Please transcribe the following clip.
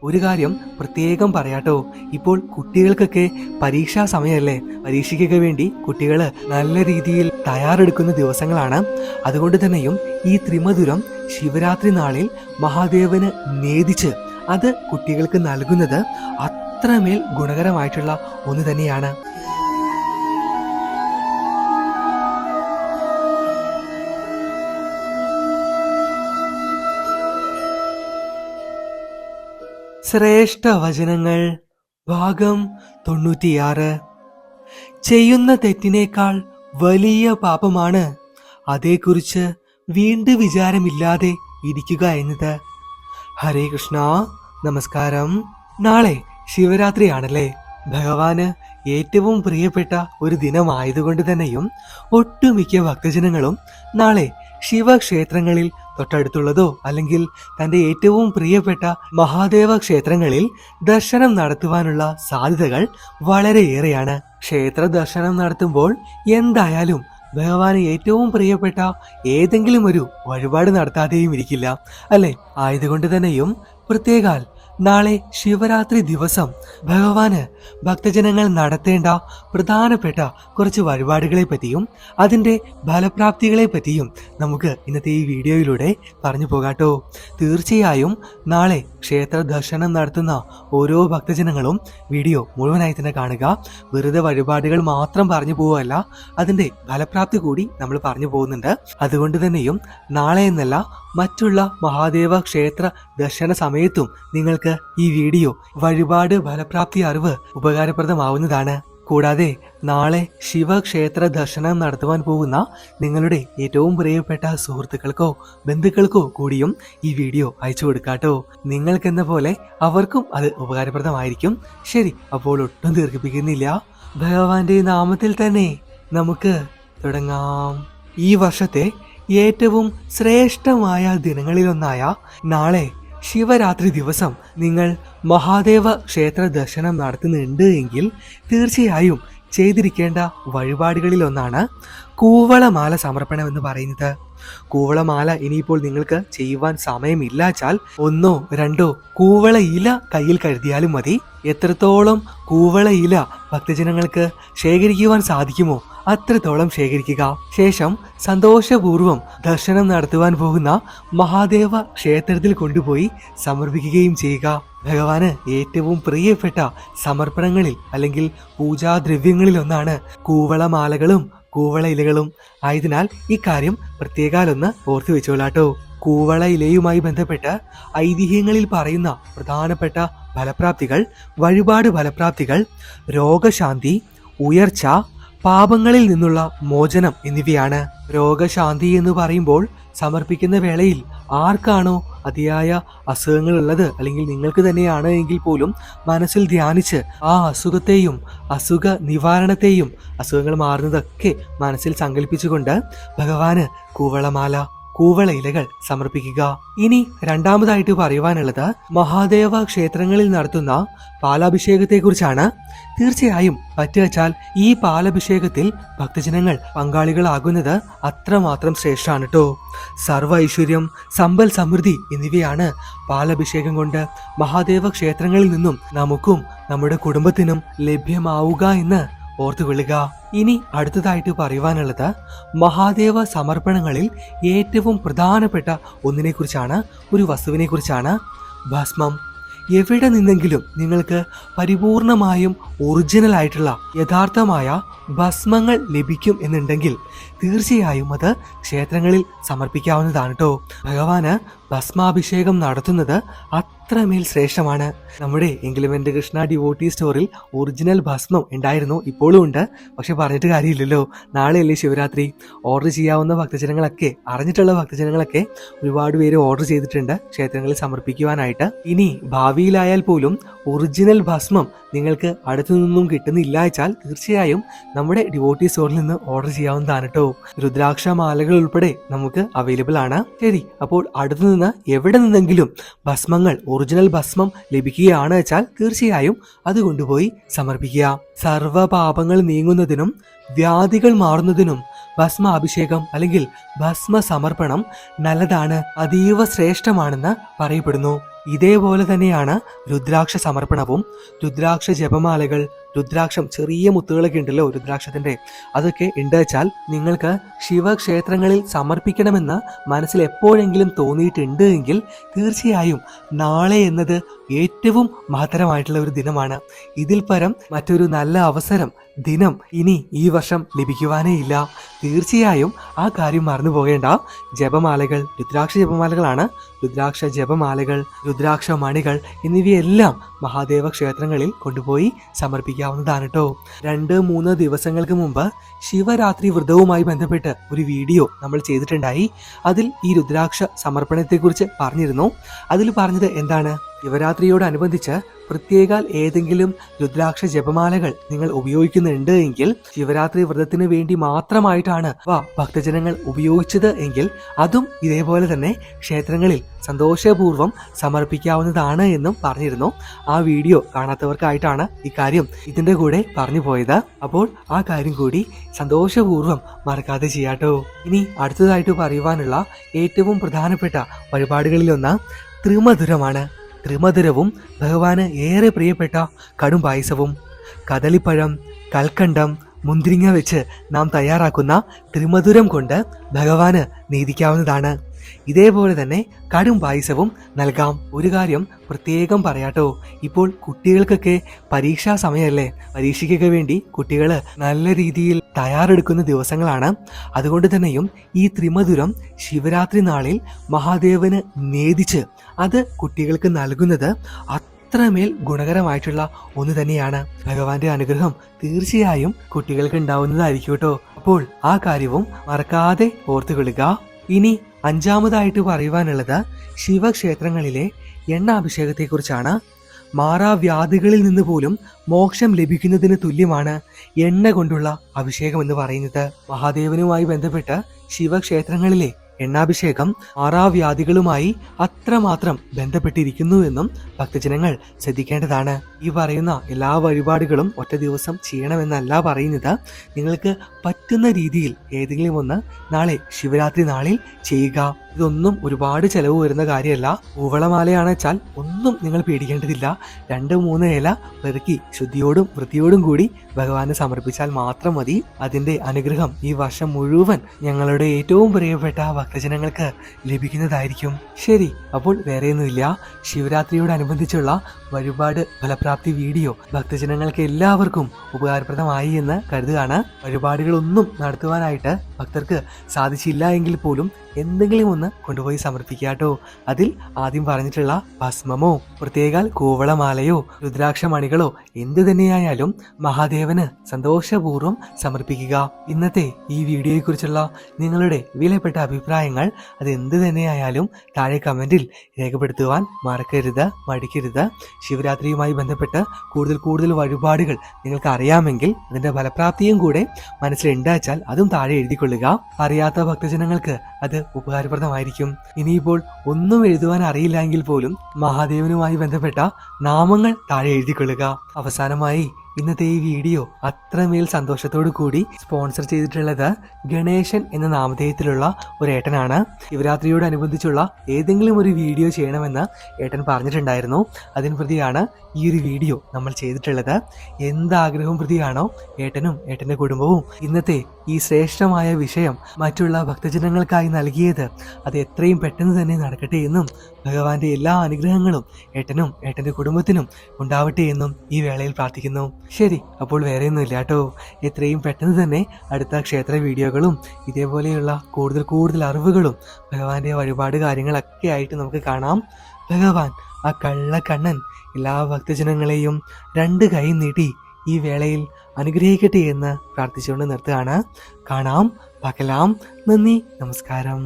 ഒരു കാര്യം പ്രത്യേകം പറയാട്ടോ, ഇപ്പോൾ കുട്ടികൾക്കൊക്കെ പരീക്ഷാ സമയമല്ലേ. പരീക്ഷയ്ക്കൊക്കെ വേണ്ടി കുട്ടികൾ നല്ല രീതിയിൽ തയ്യാറെടുക്കുന്ന ദിവസങ്ങളാണ്. അതുകൊണ്ട് തന്നെയും ഈ ത്രിമധുരം ശിവരാത്രി നാളിൽ മഹാദേവന് നേദിച്ച് അത് കുട്ടികൾക്ക് നൽകുന്നത് അത്രമേൽ ഗുണകരമായിട്ടുള്ള ഒന്ന് തന്നെയാണ്. ശ്രേഷ്ഠ വചനങ്ങൾ ഭാഗം 96. ചെയ്യുന്ന തെറ്റിനേക്കാൾ വലിയ പാപമാണ് അതേക്കുറിച്ച് വീണ്ടും വിചാരമില്ലാതെ ഇരിക്കുക എന്നത്. ഹരേ കൃഷ്ണ. നമസ്കാരം. നാളെ ശിവരാത്രിയാണല്ലേ. ഭഗവാന് ഏറ്റവും പ്രിയപ്പെട്ട ഒരു ദിനമായതുകൊണ്ട് തന്നെയും ഒട്ടുമിക്ക ഭക്തജനങ്ങളും നാളെ ശിവക്ഷേത്രങ്ങളിൽ തൊട്ടടുത്തുള്ളതോ അല്ലെങ്കിൽ തന്റെ ഏറ്റവും പ്രിയപ്പെട്ട മഹാദേവ ക്ഷേത്രങ്ങളിൽ ദർശനം നടത്തുവാനുള്ള സാധ്യതകൾ വളരെയേറെയാണ്. ക്ഷേത്ര ദർശനം നടത്തുമ്പോൾ എന്തായാലും ഭഗവാന് ഏറ്റവും പ്രിയപ്പെട്ട ഏതെങ്കിലും ഒരു വഴിപാട് നടത്താതെയും ഇരിക്കില്ല അല്ലെ. ആയതുകൊണ്ട് തന്നെയും പ്രത്യേകാൽ നാളെ ശിവരാത്രി ദിവസം ഭഗവാന് ഭക്തജനങ്ങൾ നടത്തേണ്ട പ്രധാനപ്പെട്ട കുറച്ച് വഴിപാടുകളെ പറ്റിയും അതിൻ്റെ ഫലപ്രാപ്തികളെ പറ്റിയും നമുക്ക് ഇന്നത്തെ ഈ വീഡിയോയിലൂടെ പറഞ്ഞു പോകാട്ടോ. തീർച്ചയായും നാളെ ക്ഷേത്ര ദർശനം നടത്തുന്ന ഓരോ ഭക്തജനങ്ങളും വീഡിയോ മുഴുവനായി തന്നെ കാണുക. വെറുതെ വഴിപാടുകൾ മാത്രം പറഞ്ഞു പോവുകയല്ല, അതിൻ്റെ ഫലപ്രാപ്തി കൂടി നമ്മൾ പറഞ്ഞു പോകുന്നുണ്ട്. അതുകൊണ്ട് തന്നെയും നാളെ എന്നല്ല, മറ്റുള്ള മഹാദേവ ക്ഷേത്ര ദർശന സമയത്തും നിങ്ങൾക്ക് ഈ വീഡിയോ വഴിപാട് ഫലപ്രാപ്തി അറിവ് ഉപകാരപ്രദമാവുന്നതാണ്. കൂടാതെ നാളെ ശിവക്ഷേത്ര ദർശനം നടത്തുവാൻ പോകുന്ന നിങ്ങളുടെ ഏറ്റവും പ്രിയപ്പെട്ട സുഹൃത്തുക്കൾക്കോ ബന്ധുക്കൾക്കോ കൂടിയും ഈ വീഡിയോ അയച്ചു കൊടുക്കാട്ടോ. നിങ്ങൾക്കെന്ന പോലെ അവർക്കും അത് ഉപകാരപ്രദമായിരിക്കും. ശരി, അപ്പോൾ ഒട്ടും ദീർഘിപ്പിക്കുന്നില്ല, ഭഗവാന്റെ നാമത്തിൽ തന്നെ നമുക്ക് തുടങ്ങാം. ഈ വർഷത്തെ ഏറ്റവും ശ്രേഷ്ഠമായ ദിനങ്ങളിലൊന്നായ നാളെ ശിവരാത്രി ദിവസം നിങ്ങൾ മഹാദേവ ക്ഷേത്ര ദർശനം നടത്തുന്നുണ്ട് എങ്കിൽ തീർച്ചയായും ചെയ്തിരിക്കേണ്ട വഴിപാടുകളിൽ ഒന്നാണ് കൂവളമാല സമർപ്പണം എന്ന് പറയുന്നത്. കൂവളമാല ഇനിയിപ്പോൾ നിങ്ങൾക്ക് ചെയ്യുവാൻ സമയമില്ലാച്ചാൽ 1 or 2 കൂവള ഇല കയ്യിൽ കരുതിയാലും മതി. എത്രത്തോളം കൂവള ഇല ഭക്തജനങ്ങൾക്ക് ശേഖരിക്കുവാൻ സാധിക്കുമോ അത്രത്തോളം ശേഖരിക്കുക. ശേഷം സന്തോഷപൂർവ്വം ദർശനം നടത്തുവാൻ പോകുന്ന മഹാദേവ ക്ഷേത്രത്തിൽ കൊണ്ടുപോയി സമർപ്പിക്കുകയും ചെയ്യുക. ഭഗവാന് ഏറ്റവും പ്രിയപ്പെട്ട സമർപ്പണങ്ങളിൽ അല്ലെങ്കിൽ പൂജാദ്രവ്യങ്ങളിൽ ഒന്നാണ് കൂവളമാലകളും കൂവള ഇലകളും. ആയതിനാൽ ഇക്കാര്യം പ്രത്യേകാലൊന്ന് ഓർത്തു വെച്ചോളാട്ടോ. കൂവള ഇലയുമായി ബന്ധപ്പെട്ട് ഐതിഹ്യങ്ങളിൽ പറയുന്ന പ്രധാനപ്പെട്ട ഫലപ്രാപ്തികൾ, വഴിപാട് ഫലപ്രാപ്തികൾ, രോഗശാന്തി, ഉയർച്ച, പാപങ്ങളിൽ നിന്നുള്ള മോചനം എന്നിവയാണ്. രോഗശാന്തി എന്ന് പറയുമ്പോൾ സമർപ്പിക്കുന്ന വേളയിൽ ആർക്കാണോ അതിയായ അസുഖങ്ങൾ ഉള്ളത് അല്ലെങ്കിൽ നിങ്ങൾക്ക് തന്നെയാണ് എങ്കിൽ പോലും മനസ്സിൽ ധ്യാനിച്ച് ആ അസുഖത്തെയും അസുഖ നിവാരണത്തെയും അസുഖങ്ങൾ മാറുന്നതൊക്കെ മനസ്സിൽ സങ്കല്പിച്ചുകൊണ്ട് ഭഗവാന് കൂവളമാല കൂവള ഇലകൾ സമർപ്പിക്കുക. ഇനി രണ്ടാമതായിട്ട് പറയുവാനുള്ളത് മഹാദേവ ക്ഷേത്രങ്ങളിൽ നടത്തുന്ന പാലാഭിഷേകത്തെ കുറിച്ചാണ്. തീർച്ചയായും പറ്റുവച്ചാൽ ഈ പാലഭിഷേകത്തിൽ ഭക്തജനങ്ങൾ പങ്കാളികളാകുന്നത് അത്രമാത്രം ശ്രേഷ്ഠമാണ് കേട്ടോ. സർവ്വ ഐശ്വര്യം, സമ്പൽ സമൃദ്ധി എന്നിവയാണ് പാലഭിഷേകം കൊണ്ട് മഹാദേവ ക്ഷേത്രങ്ങളിൽ നിന്നും നമുക്കും നമ്മുടെ കുടുംബത്തിനും ലഭ്യമാവുക എന്ന് ഓർത്തുകൊള്ളുക. ഇനി അടുത്തതായിട്ട് പറയുവാനുള്ളത് മഹാദേവ സമർപ്പണങ്ങളിൽ ഏറ്റവും പ്രധാനപ്പെട്ട ഒന്നിനെ കുറിച്ചാണ്, ഒരു വസ്തുവിനെ കുറിച്ചാണ്. ഭസ്മം. എവിടെ നിന്നെങ്കിലും നിങ്ങൾക്ക് പരിപൂർണമായും ഒറിജിനൽ ആയിട്ടുള്ള യഥാർത്ഥമായ ഭസ്മങ്ങൾ ലഭിക്കും എന്നുണ്ടെങ്കിൽ തീർച്ചയായും അത് ക്ഷേത്രങ്ങളിൽ സമർപ്പിക്കാവുന്നതാണ് കേട്ടോ. ഭഗവാന് ഭസ്മാഭിഷേകം നടത്തുന്നത് അത്രമേൽ ശ്രേഷ്ഠമാണ്. നമ്മുടെ എങ്കിലുമെന്റെ കൃഷ്ണ ഡിവോട്ടി സ്റ്റോറിൽ ഒറിജിനൽ ഭസ്മം ഉണ്ടായിരുന്നു, ഇപ്പോഴും ഉണ്ട്. പക്ഷെ പറഞ്ഞിട്ട് കാര്യമില്ലല്ലോ, നാളെയല്ലേ ശിവരാത്രി. ഓർഡർ ചെയ്യാവുന്ന ഭക്തജനങ്ങളൊക്കെ, അറിഞ്ഞിട്ടുള്ള ഭക്തജനങ്ങളൊക്കെ ഒരുപാട് പേര് ഓർഡർ ചെയ്തിട്ടുണ്ട് ക്ഷേത്രങ്ങളിൽ സമർപ്പിക്കുവാനായിട്ട്. ഇനി ഭാവിയിലായാൽ പോലും ഒറിജിനൽ ഭസ്മം നിങ്ങൾക്ക് അടുത്തു നിന്നും കിട്ടുന്നില്ല വെച്ചാൽ തീർച്ചയായും നമ്മുടെ ഡിവോട്ടി സ്റ്റോറിൽ നിന്ന് ഓർഡർ ചെയ്യാവുന്നതാണ് കേട്ടോ. രുദ്രാക്ഷ മാലകൾ ഉൾപ്പെടെ നമുക്ക് അവൈലബിൾ ആണ്. ശരി, അപ്പോൾ അടുത്തു നിന്ന് എവിടെ നിന്നെങ്കിലും ഭസ്മങ്ങൾ, ഒറിജിനൽ ഭസ്മം ലഭിക്കുകയാണ് വെച്ചാൽ തീർച്ചയായും അത് കൊണ്ടുപോയി സമർപ്പിക്കുക. സർവ്വ പാപങ്ങൾ നീങ്ങുന്നതിനും വ്യാധികൾ മാറുന്നതിനും ഭസ്മ അഭിഷേകം അല്ലെങ്കിൽ ഭസ്മ സമർപ്പണം നല്ലതാണ്, അതീവ ശ്രേഷ്ഠമാണെന്ന് പറയപ്പെടുന്നു. ഇതേപോലെ തന്നെയാണ് രുദ്രാക്ഷ സമർപ്പണവും. രുദ്രാക്ഷ ജപമാലകൾ, രുദ്രാക്ഷം ചെറിയ മുത്തുകളൊക്കെ ഉണ്ടല്ലോ രുദ്രാക്ഷത്തിന്റെ, അതൊക്കെ ഉണ്ട് വെച്ചാൽ നിങ്ങൾക്ക് ശിവക്ഷേത്രങ്ങളിൽ സമർപ്പിക്കണമെന്ന് മനസ്സിൽ എപ്പോഴെങ്കിലും തോന്നിയിട്ടുണ്ട് എങ്കിൽ തീർച്ചയായും നാളെ എന്നത് ഏറ്റവും മഹത്തരമായിട്ടുള്ള ഒരു ദിനമാണ്. ഇതിൽ പരം മറ്റൊരു നല്ല അവസരം, ദിനം ഇനി ഈ വർഷം ലഭിക്കുവാനേ ഇല്ല. തീർച്ചയായും ആ കാര്യം മറന്നു പോകേണ്ട. ജപമാലകൾ, രുദ്രാക്ഷ ജപമാലകളാണ്, രുദ്രാക്ഷ ജപമാലകൾ, രുദ്രാക്ഷ മണികൾ എന്നിവയെല്ലാം മഹാദേവ ക്ഷേത്രങ്ങളിൽ കൊണ്ടുപോയി സമർപ്പിക്കാവുന്നതാണ് കേട്ടോ. 2-3 ദിവസങ്ങൾക്ക് മുമ്പ് ശിവരാത്രി വ്രതവുമായി ബന്ധപ്പെട്ട് ഒരു വീഡിയോ നമ്മൾ ചെയ്തിട്ടുണ്ടായി. അതിൽ ഈ രുദ്രാക്ഷ സമർപ്പണത്തെക്കുറിച്ച് പറഞ്ഞിരുന്നു. അതിൽ പറഞ്ഞത് എന്താണ്, ശിവരാത്രിയോടനുബന്ധിച്ച് പ്രത്യേകാൽ ഏതെങ്കിലും രുദ്രാക്ഷ ജപമാലകൾ നിങ്ങൾ ഉപയോഗിക്കുന്നുണ്ട് എങ്കിൽ, ശിവരാത്രി വ്രതത്തിന് വേണ്ടി മാത്രമായിട്ടാണ് ഭക്തജനങ്ങൾ ഉപയോഗിച്ചത് എങ്കിൽ അതും ഇതേപോലെ തന്നെ ക്ഷേത്രങ്ങളിൽ സന്തോഷപൂർവ്വം സമർപ്പിക്കാവുന്നതാണ് എന്നും പറഞ്ഞിരുന്നു. ആ വീഡിയോ കാണാത്തവർക്കായിട്ടാണ് ഇക്കാര്യം ഇതിന്റെ കൂടെ പറഞ്ഞു പോയത്. അപ്പോൾ ആ കാര്യം കൂടി സന്തോഷപൂർവ്വം മറക്കാതെ ചെയ്യാട്ടോ. ഇനി അടുത്തതായിട്ട് പറയുവാനുള്ള ഏറ്റവും പ്രധാനപ്പെട്ട വഴിപാടുകളിലൊന്ന് ത്രിമധുരമാണ്. ത്രിമധുരവും ഭഗവാന് ഏറെ പ്രിയപ്പെട്ട കടും പായസവും. കദളിപ്പഴം, കൽക്കണ്ടം, മുന്തിരിങ്ങ വെച്ച് നാം തയ്യാറാക്കുന്ന ത്രിമധുരം കൊണ്ട് ഭഗവാന് നീതിക്കാവുന്നതാണ്. ഇതേപോലെ തന്നെ കടും പായസവും നൽകാം. ഒരു കാര്യം പ്രത്യേകം പറയാട്ടോ, ഇപ്പോൾ കുട്ടികൾക്കൊക്കെ പരീക്ഷാ സമയമല്ലേ, പരീക്ഷയ്ക്കൊക്കെ വേണ്ടി കുട്ടികൾ നല്ല രീതിയിൽ തയ്യാറെടുക്കുന്ന ദിവസങ്ങളാണ്. അതുകൊണ്ട് തന്നെയും ഈ ത്രിമധുരം ശിവരാത്രി നാളിൽ മഹാദേവന് നേദിച്ച് അത് കുട്ടികൾക്ക് നൽകുന്നത് അത്രമേൽ ഗുണകരമായിട്ടുള്ള ഒന്ന് തന്നെയാണ്. ഭഗവാന്റെ അനുഗ്രഹം തീർച്ചയായും കുട്ടികൾക്ക് ഉണ്ടാവുന്നതായിരിക്കും കേട്ടോ. അപ്പോൾ ആ കാര്യവും മറക്കാതെ ഓർത്തുകൊള്ളുക. ഇനി 5ാമതായിട്ട് പറയുവാനുള്ളത് ശിവക്ഷേത്രങ്ങളിലെ എണ്ണാഭിഷേകത്തെക്കുറിച്ചാണ്. മാറാവ്യാധികളിൽ നിന്ന് പോലും മോക്ഷം ലഭിക്കുന്നതിന് തുല്യമാണ് എണ്ണ കൊണ്ടുള്ള അഭിഷേകം എന്ന് പറയുന്നത്. മഹാദേവനുമായി ബന്ധപ്പെട്ട് ശിവക്ഷേത്രങ്ങളിലെ എണ്ണാഭിഷേകം മാറാവ്യാധികളുമായി അത്രമാത്രം ബന്ധപ്പെട്ടിരിക്കുന്നു എന്നും ഭക്തജനങ്ങൾ ശ്രദ്ധിക്കേണ്ടതാണ്. ഈ പറയുന്ന എല്ലാ വഴിപാടുകളും ഒറ്റ ദിവസം ചെയ്യണമെന്നല്ല പറയുന്നത്. നിങ്ങൾക്ക് പറ്റുന്ന രീതിയിൽ ഏതെങ്കിലും ഒന്ന് നാളെ ശിവരാത്രി നാളിൽ ചെയ്യുക. ഇതൊന്നും ഒരുപാട് ചെലവ് വരുന്ന കാര്യമല്ല. കൂവളമാലയാണ് വെച്ചാൽ ഒന്നും നിങ്ങൾ പേടിക്കേണ്ടതില്ല. 2-3 ഇല പെറുക്കി ശുദ്ധിയോടും വൃത്തിയോടും കൂടി ഭഗവാന് സമർപ്പിച്ചാൽ മാത്രം മതി. അതിന്റെ അനുഗ്രഹം ഈ വർഷം മുഴുവൻ ഞങ്ങളുടെ ഏറ്റവും പ്രിയപ്പെട്ട ഭക്തജനങ്ങൾക്ക് ലഭിക്കുന്നതായിരിക്കും. ശരി, അപ്പോൾ വേറെയൊന്നുമില്ല. ശിവരാത്രിയോടനുബന്ധിച്ചുള്ള വഴിപാട് ഫലപ്രാപ്തി വീഡിയോ ഭക്തജനങ്ങൾക്ക് എല്ലാവർക്കും ഉപകാരപ്രദമായി എന്ന് കരുതുകയാണ്. വഴിപാടുകളൊന്നും നടത്തുവാനായിട്ട് ഭക്തർക്ക് സാധിച്ചില്ല എങ്കിൽ പോലും എന്തെങ്കിലും ഒന്ന് കൊണ്ടുപോയി സമർപ്പിക്കാട്ടോ. അതിൽ ആദ്യം പറഞ്ഞിട്ടുള്ള ഭസ്മമോ പ്രത്യേക കൂവളമാലയോ രുദ്രാക്ഷ മണികളോ എന്തു തന്നെയായാലും മഹാദേവന് സന്തോഷപൂർവ്വം സമർപ്പിക്കുക. ഇന്നത്തെ ഈ വീഡിയോയെക്കുറിച്ചുള്ള നിങ്ങളുടെ വിലപ്പെട്ട അഭിപ്രായങ്ങൾ അത് എന്ത് തന്നെയായാലും താഴെ കമന്റിൽ രേഖപ്പെടുത്തുവാൻ മറക്കരുത്, മടിക്കരുത്. ശിവരാത്രിയുമായി ബന്ധപ്പെട്ട് കൂടുതൽ വഴിപാടുകൾ നിങ്ങൾക്ക് അറിയാമെങ്കിൽ അതിന്റെ ഫലപ്രാപ്തിയും കൂടെ മനസ്സിലുണ്ടാച്ചാൽ അതും താഴെ എഴുതിക്കൊള്ളുക. അറിയാത്ത ഭക്തജനങ്ങൾക്ക് അത് ഉപകാരപ്രദമായിരിക്കും. ഇനിയിപ്പോൾ ഒന്നും എഴുതുവാൻ അറിയില്ല എങ്കിൽ പോലും മഹാദേവനുമായി ബന്ധപ്പെട്ട നാമങ്ങൾ താഴെ എഴുതിക്കൊള്ളുക. അവസാനമായി ഇന്നത്തെ ഈ വീഡിയോ അത്രമേൽ സന്തോഷത്തോടു കൂടി സ്പോൺസർ ചെയ്തിട്ടുള്ളത് ഗണേശൻ എന്ന നാമധേയത്തിലുള്ള ഒരു ഏട്ടനാണ്. ശിവരാത്രിയോടനുബന്ധിച്ചുള്ള ഏതെങ്കിലും ഒരു വീഡിയോ ചെയ്യണമെന്ന് ഏട്ടൻ പറഞ്ഞിട്ടുണ്ടായിരുന്നു. അതിന് പ്രതിയാണ് ഈ ഒരു വീഡിയോ നമ്മൾ ചെയ്തിട്ടുള്ളത്. എന്താഗ്രഹം പ്രതിയാണോ ഏട്ടനും ഏട്ടന്റെ കുടുംബവും ഇന്നത്തെ ഈ ശ്രേഷ്ഠമായ വിഷയം മറ്റുള്ള ഭക്തജനങ്ങൾക്കായി നൽകിയത് അത് എത്രയും പെട്ടെന്ന് തന്നെ നടക്കട്ടെ എന്നും ഭഗവാന്റെ എല്ലാ അനുഗ്രഹങ്ങളും ഏട്ടനും ഏട്ടന്റെ കുടുംബത്തിനും ഉണ്ടാവട്ടെ എന്നും ഈ വേളയിൽ പ്രാർത്ഥിക്കുന്നു. ശരി, അപ്പോൾ വേറെയൊന്നുമില്ല കേട്ടോ. എത്രയും പെട്ടെന്ന് തന്നെ അടുത്ത ക്ഷേത്ര വീഡിയോകളും ഇതേപോലെയുള്ള കൂടുതൽ അറിവുകളും ഭഗവാന്റെ വഴിപാട് കാര്യങ്ങളൊക്കെ ആയിട്ട് നമുക്ക് കാണാം. ഭഗവാൻ ആ കള്ളക്കണ്ണൻ എല്ലാ ഭക്തജനങ്ങളെയും 2 കൈ നീട്ടി ഈ വേളയിൽ അനുഗ്രഹിക്കട്ടെ എന്ന് പ്രാർത്ഥിച്ചുകൊണ്ട് നിർത്തുകയാണ്. കാണാം, പകലാം. നന്ദി, നമസ്കാരം.